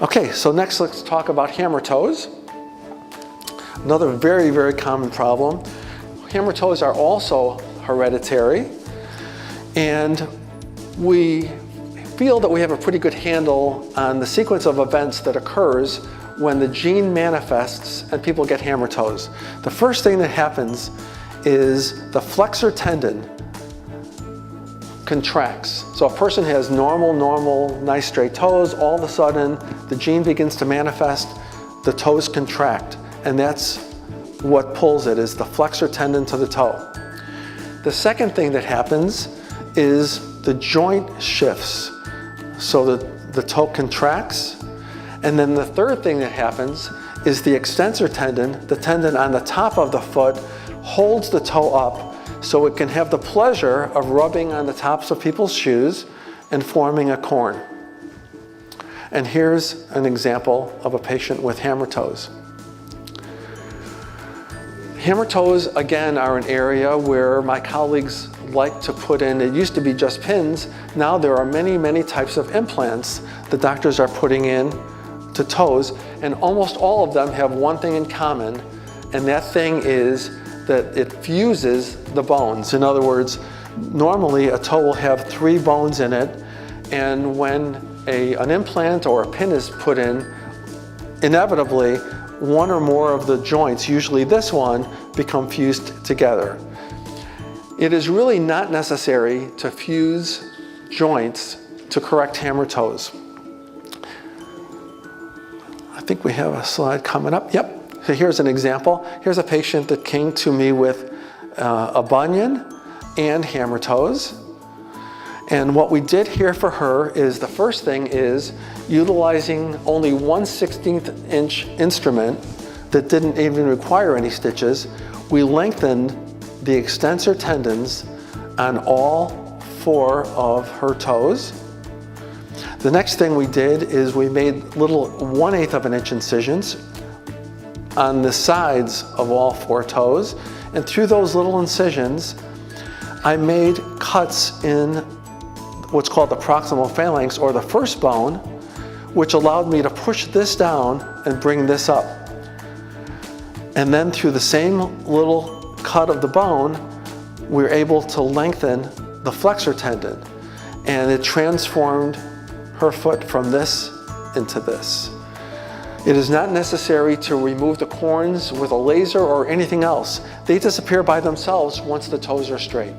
Okay, so next let's talk about hammer toes. Another very, very common problem. Hammer toes are also hereditary, and we feel that we have a pretty good handle on the sequence of events that occurs when the gene manifests and people get hammer toes. The first thing that happens is the flexor tendon contracts. So a person has normal, nice straight toes. All of a sudden, the gene begins to manifest, the toes contract, and that's what pulls it, is the flexor tendon to the toe. The second thing that happens is the joint shifts. So the toe contracts, and then the third thing that happens is the extensor tendon, the tendon on the top of the foot, holds the toe up so it can have the pleasure of rubbing on the tops of people's shoes and forming a corn. And here's an example of a patient with hammer toes. Hammer toes, again, are an area where my colleagues like to put in, it used to be just pins, now there are many types of implants the doctors are putting in to toes, and almost all of them have one thing in common, and that thing is that it fuses the bones. In other words, normally a toe will have 3 bones in it, and when an implant or a pin is put in, inevitably one or more of the joints, usually this one, become fused together. It is really not necessary to fuse joints to correct hammer toes. I think we have a slide coming up. Yep. So here's an example. Here's a patient that came to me with a bunion and hammer toes. And what we did here for her is, the first thing is utilizing only 1/16 inch instrument that didn't even require any stitches. We lengthened the extensor tendons on all 4 of her toes. The next thing we did is we made little 1/8 of an inch incisions on the sides of all 4 toes, and through those little incisions I made cuts in what's called the proximal phalanx, or the first bone, which allowed me to push this down and bring this up. And then through the same little cut of the bone, we're able to lengthen the flexor tendon, and it transformed her foot from this into this. It is not necessary to remove the corns with a laser or anything else. They disappear by themselves once the toes are straight.